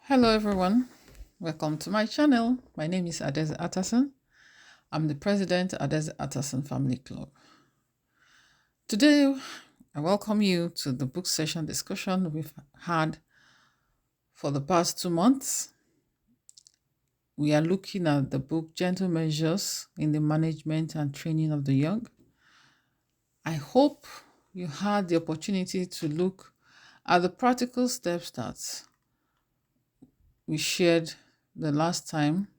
Hello everyone, welcome to my channel. My name is Adeze Atterson. I'm the president of Adeze Atterson Family Club. Today, I welcome you to the book session discussion we've had for the past 2 months. We are looking at the book Gentle Measures in the Management and Training of the Young. I hope you had the opportunity to look at the practical steps that we shared the last time,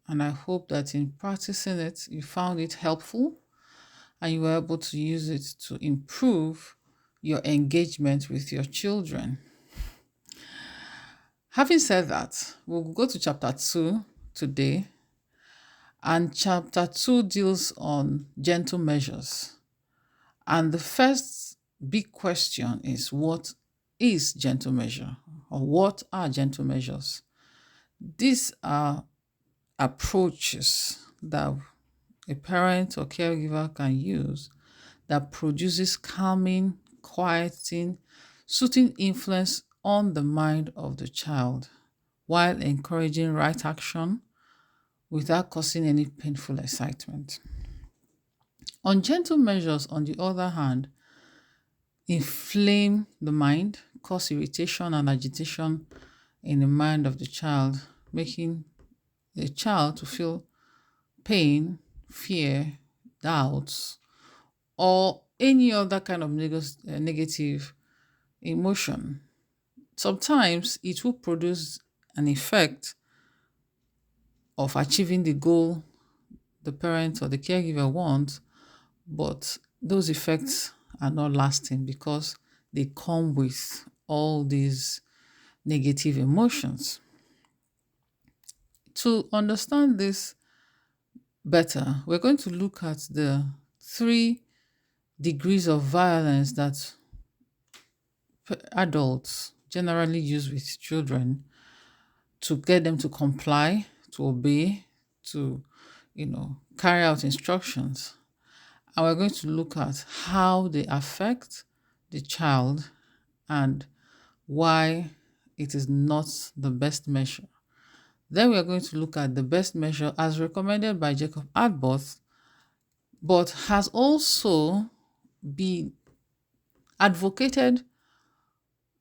and I hope that in practicing it, you found it helpful and you were able to use it to improve your engagement with your children. Having said that, we'll go to chapter 2 today, and chapter 2 deals on gentle measures. And the first big question is, what is gentle measure, or what are gentle measures? These are approaches that a parent or caregiver can use that produces calming, quieting, soothing influence on the mind of the child while encouraging right action without causing any painful excitement. Ungentle measures, on the other hand, inflame the mind, cause irritation and agitation in the mind of the child, making the child to feel pain, fear, doubts, or any other kind of negative emotion. Sometimes it will produce an effect of achieving the goal the parent or the caregiver wants, but those effects are not lasting because they come with all these negative emotions. To understand this better, we're going to look at the 3 degrees of violence that adults generally use with children to get them to comply, to obey, to, carry out instructions. And we're going to look at how they affect the child and why it is not the best measure. Then we are going to look at the best measure as recommended by Jacob Abbott, but has also been advocated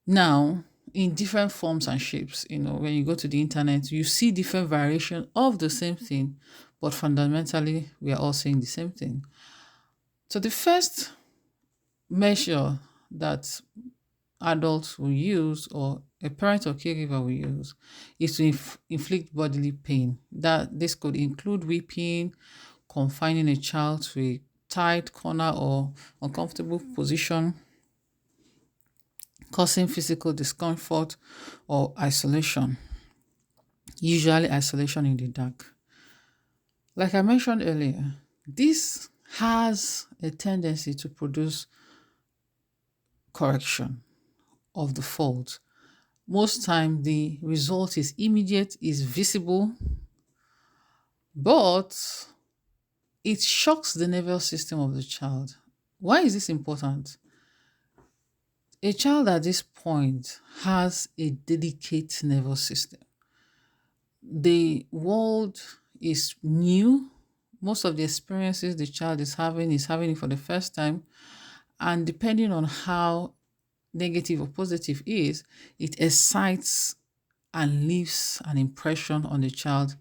now in different forms and shapes. When you go to the internet, you see different variation of the same thing, but fundamentally, we are all saying the same thing. So the first measure that adults will use, or a parent or caregiver will use, is to inflict bodily pain. That this could include whipping, confining a child to a tight corner or uncomfortable position, causing physical discomfort or isolation, usually isolation in the dark. Like I mentioned earlier, this has a tendency to produce correction of the fault. Most time the result is immediate, is visible, but it shocks the nervous system of the child. Why is this important? A child at this point has a delicate nervous system. The world is new. Most of the experiences the child is having it for the first time. And depending on how negative or positive is, it excites and leaves an impression on the child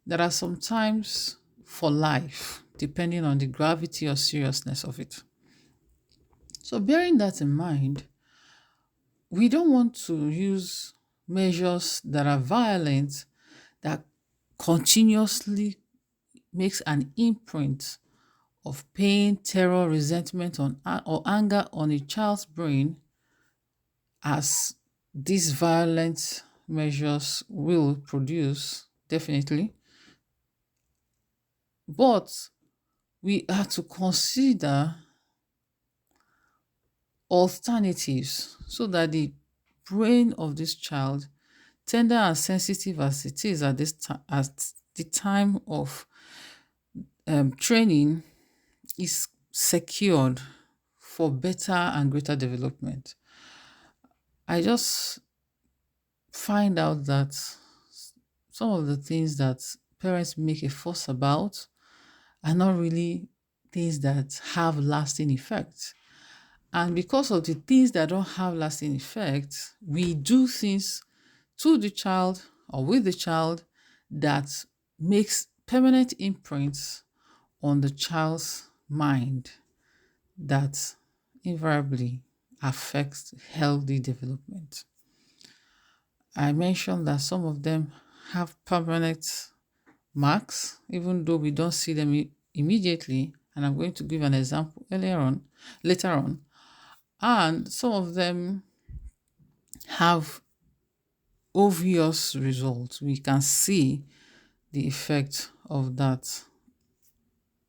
that are sometimes for life, depending on the gravity or seriousness of it. So bearing that in mind, we don't want to use measures that are violent, that continuously makes an imprint of pain, terror, resentment or anger on a child's brain, as these violent measures will produce, definitely. But we have to consider alternatives so that the brain of this child, tender and sensitive as it is at the time of training, is secured for better and greater development. I just find out that some of the things that parents make a fuss about are not really things that have lasting effects. And because of the things that don't have lasting effects, we do things to the child or with the child that makes permanent imprints on the child's mind that invariably affects healthy development. I mentioned that some of them have permanent marks, even though we don't see them immediately. And I'm going to give an example later on. And some of them have obvious results. We can see the effect of that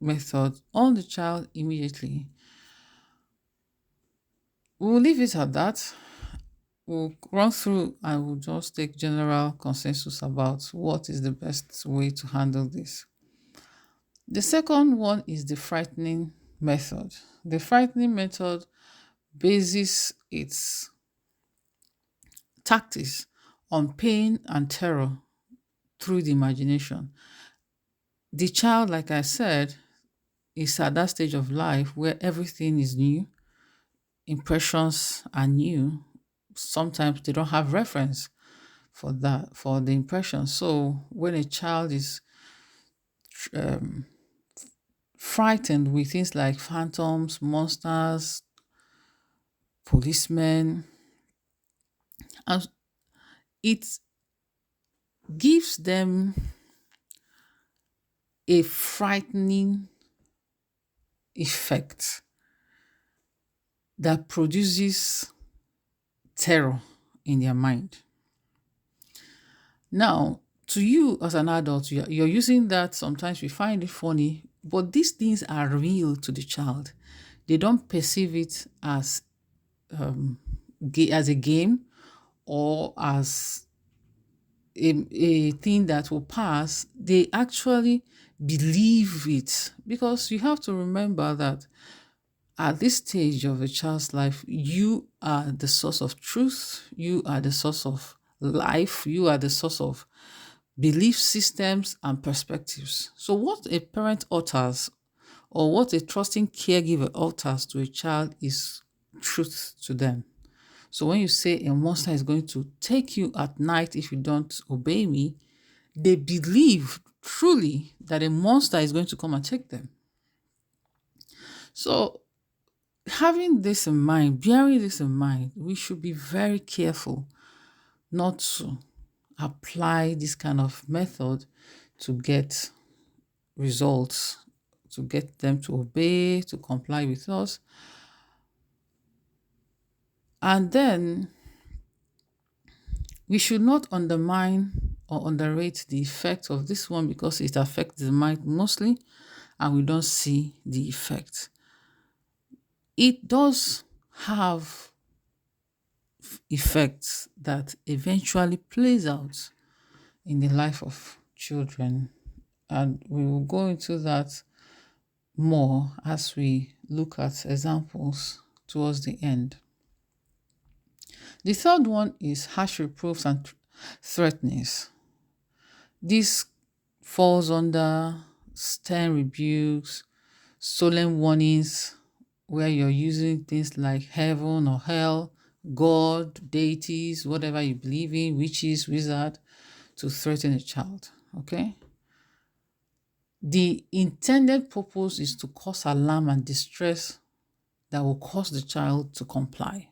method on the child immediately. We'll leave it at that. We'll run through and we'll just take general consensus about what is the best way to handle this. The second one is the frightening method. The frightening method bases its tactics on pain and terror through the imagination. The child, like I said, is at that stage of life where everything is new, impressions are new. Sometimes they don't have reference for the impression. So when a child is um, frightened with things like phantoms, monsters, policemen, and it gives them a frightening effect that produces terror in their mind. Now, to you as an adult, you're using that. Sometimes we find it funny, but these things are real to the child. They don't perceive it as a game or as a thing that will pass. They actually believe it, because you have to remember that at this stage of a child's life, you are the source of truth, you are the source of life, you are the source of belief systems and perspectives. So what a parent utters or what a trusting caregiver utters to a child is truth to them. So when you say a monster is going to take you at night if you don't obey me, they believe truly that a monster is going to come and take them. So having this in mind, bearing this in mind, we should be very careful not to apply this kind of method to get results, to get them to obey, to comply with us. And then we should not undermine or underrate the effect of this one, because it affects the mind mostly and we don't see the effect. It does have effects that eventually plays out in the life of children, and we will go into that more as we look at examples towards the end. The third one is harsh reproofs and threatenings. This falls under stern rebukes, solemn warnings, where you're using things like heaven or hell, God, deities, whatever you believe in, witches, wizard, to threaten a child. Okay? The intended purpose is to cause alarm and distress that will cause the child to comply.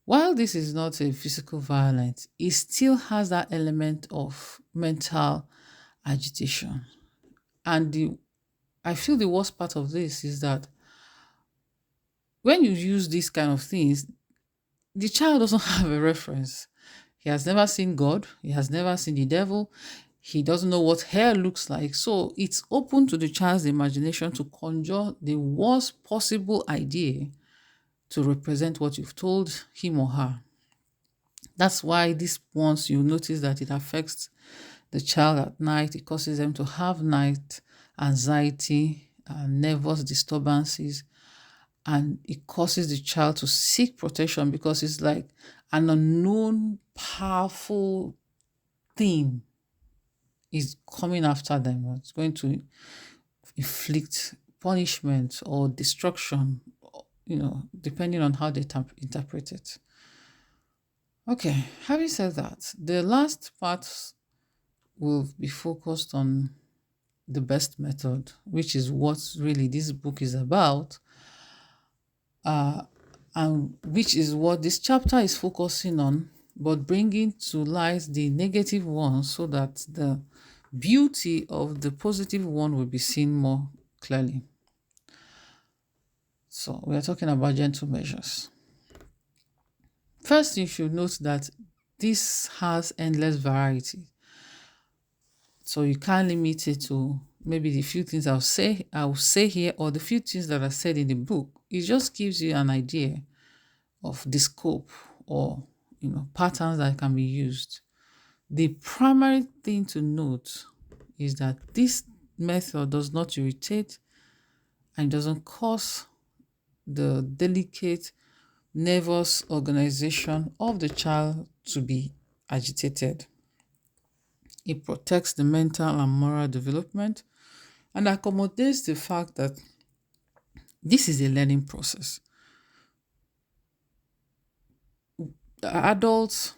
While this is not a physical violence, it still has that element of mental agitation. And I feel the worst part of this is that when you use these kind of things, the child doesn't have a reference. He has never seen God. He has never seen the devil. He doesn't know what hair looks like. So it's open to the child's imagination to conjure the worst possible idea to represent what you've told him or her. That's why this once you notice that it affects the child at night, it causes them to have night anxiety and nervous disturbances. and it causes the child to seek protection because it's like an unknown, powerful thing is coming after them. It's going to inflict punishment or destruction, depending on how they interpret it. Okay, having said that, the last part will be focused on the best method, which is what really this book is about, and which is what this chapter is focusing on, but bringing to light the negative ones so that the beauty of the positive one will be seen more clearly. So we are talking about gentle measures. First, you should note that this has endless variety. So you can't limit it to maybe the few things I'll say here, or the few things that are said in the book. It just gives you an idea of the scope, or patterns that can be used. The primary thing to note is that this method does not irritate and doesn't cause the delicate nervous organization of the child to be agitated. It protects the mental and moral development and accommodates the fact that this is a learning process. Adults,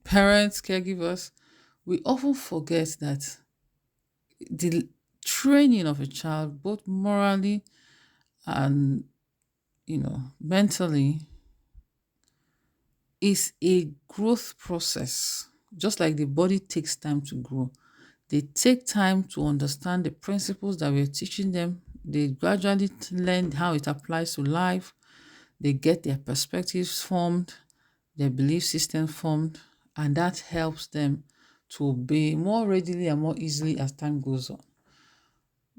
parents, caregivers, we often forget that the training of a child, both morally and mentally, is a growth process. Just like the body takes time to grow, they take time to understand the principles that we're teaching them. They gradually learn how it applies to life. They get their perspectives formed, their belief system formed, and that helps them to obey more readily and more easily as time goes on.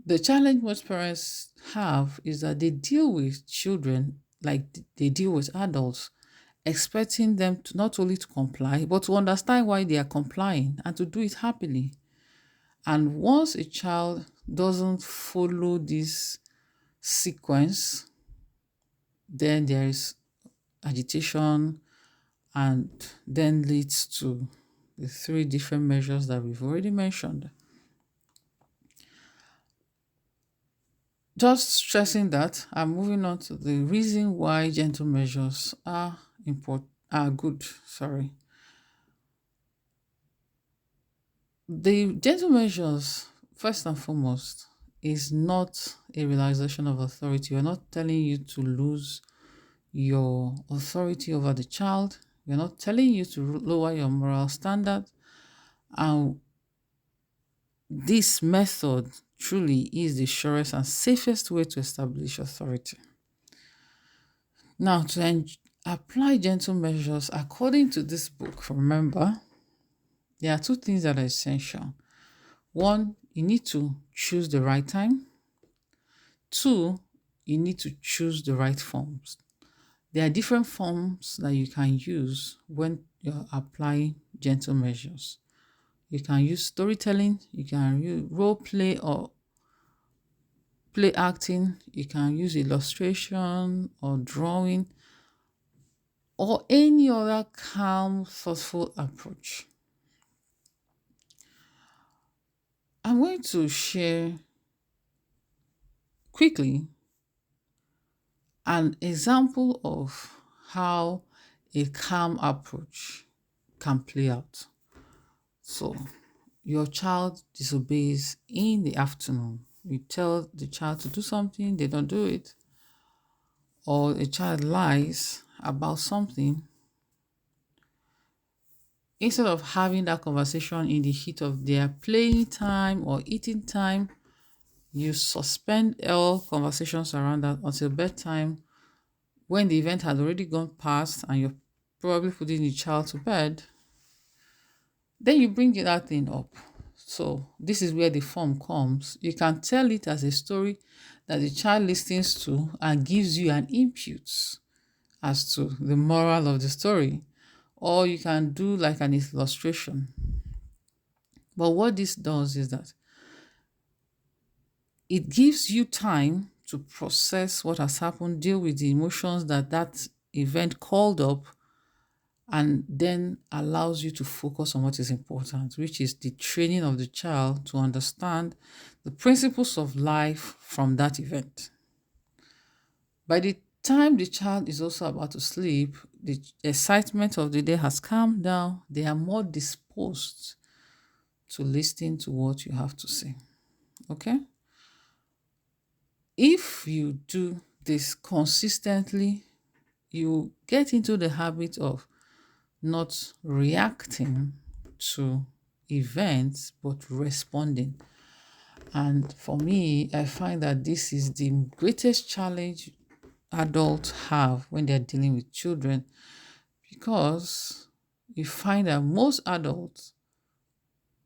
The challenge most parents have is that they deal with children like they deal with adults, expecting them to not only to comply, but to understand why they are complying and to do it happily. And once a child doesn't follow this sequence, then there is agitation, and then leads to the three different measures that we've already mentioned. Just stressing that, I'm moving on to the reason why gentle measures are good. Sorry. The gentle measures, first and foremost, is not a realization of authority. We're not telling you to lose your authority over the child. We're not telling you to lower your moral standard. And this method truly is the surest and safest way to establish authority. Now, to apply gentle measures according to this book, remember, there are two things that are essential. One, you need to choose the right time. Two, you need to choose the right forms. There are different forms that you can use when you're applying gentle measures. You can use storytelling, you can use role play or play acting, you can use illustration or drawing, or any other calm, thoughtful approach. I'm going to share quickly an example of how a calm approach can play out. So, your child disobeys in the afternoon. You tell the child to do something, they don't do it. Or a child lies about something. Instead of having that conversation in the heat of their playing time or eating time, you suspend all conversations around that until bedtime, when the event has already gone past and you're probably putting the child to bed. Then you bring that thing up. So this is where the form comes. You can tell it as a story that the child listens to and gives you an input as to the moral of the story. Or you can do like an illustration. But what this does is that it gives you time to process what has happened, deal with the emotions that that event called up, and then allows you to focus on what is important, which is the training of the child to understand the principles of life from that event. By the time the child is also about to sleep, the excitement of the day has calmed down. They are more disposed to listen to what you have to say. Okay? If you do this consistently, you get into the habit of not reacting to events but responding. And for me, I find that this is the greatest challenge adults have when they're dealing with children, because you find that most adults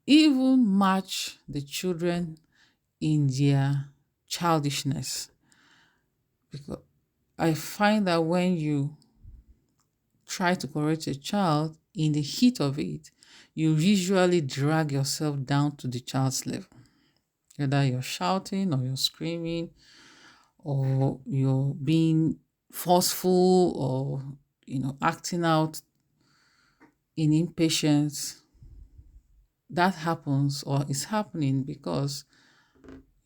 even match the children in their childishness. Because I find that when you try to correct a child in the heat of it, you usually drag yourself down to the child's level. Whether you're shouting or you're screaming or you're being forceful or acting out in impatience, that happens or is happening because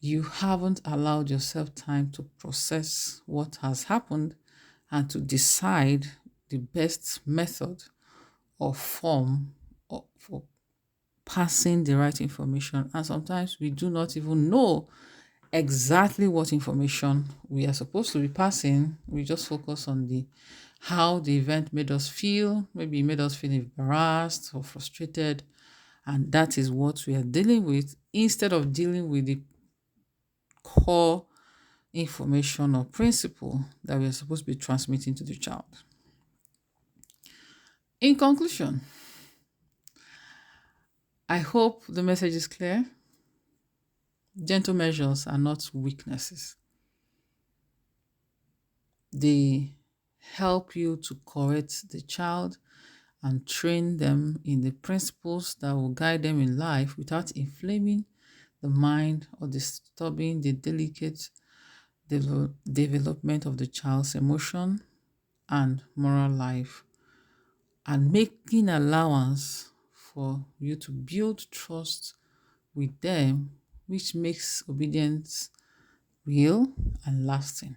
you haven't allowed yourself time to process what has happened and to decide the best method or form for passing the right information. And sometimes we do not even know exactly what information we are supposed to be passing. We just focus on the how the event made us feel. Maybe it made us feel embarrassed or frustrated, and that is what we are dealing with, instead of dealing with the core information or principle that we are supposed to be transmitting to the child. In conclusion, I hope the message is clear. Gentle measures are not weaknesses. They help you to correct the child and train them in the principles that will guide them in life without inflaming the mind or disturbing the delicate development of the child's emotion and moral life, and making allowance for you to build trust with them, which makes obedience real and lasting.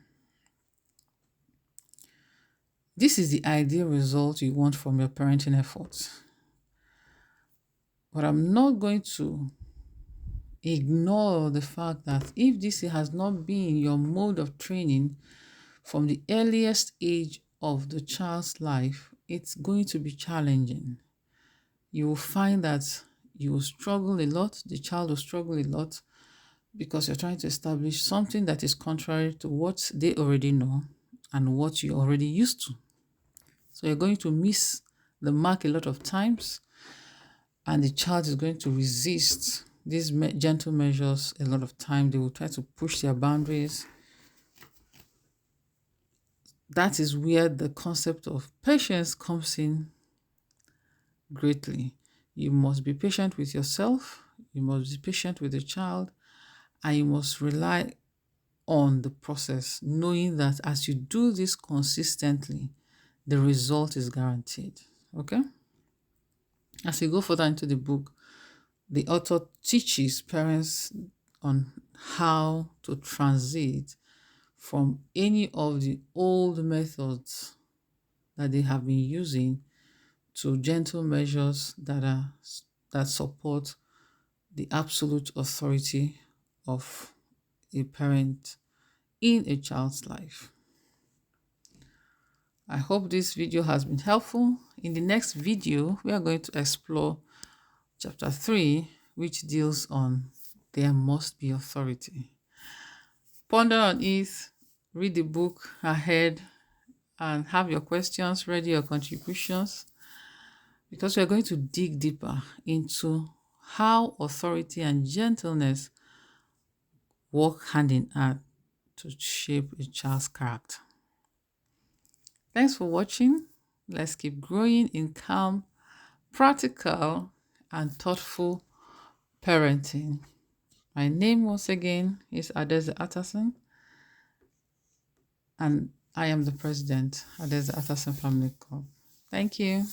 This is the ideal result you want from your parenting efforts. But I'm not going to ignore the fact that if this has not been your mode of training from the earliest age of the child's life, it's going to be challenging. You will find that you will struggle a lot, the child will struggle a lot, because you're trying to establish something that is contrary to what they already know and what you're already used to. So you're going to miss the mark a lot of times, and the child is going to resist these gentle measures a lot of time. They will try to push their boundaries. That is where the concept of patience comes in greatly. You must be patient with yourself, you must be patient with the child, and you must rely on the process, knowing that as you do this consistently, the result is guaranteed. Okay? As you go further into the book, the author teaches parents on how to transit from any of the old methods that they have been using to gentle measures that support the absolute authority of a parent in a child's life. I hope this video has been helpful. In the next video, we are going to explore chapter 3, which deals on there must be authority. Ponder on it, read the book ahead, and have your questions ready, your contributions, because we're going to dig deeper into how authority and gentleness work hand in hand to shape a child's character. Thanks for watching. Let's keep growing in calm, practical, and thoughtful parenting. My name once again is Adeze Atterson, And I am the president at the Atterson Family Club. Thank you.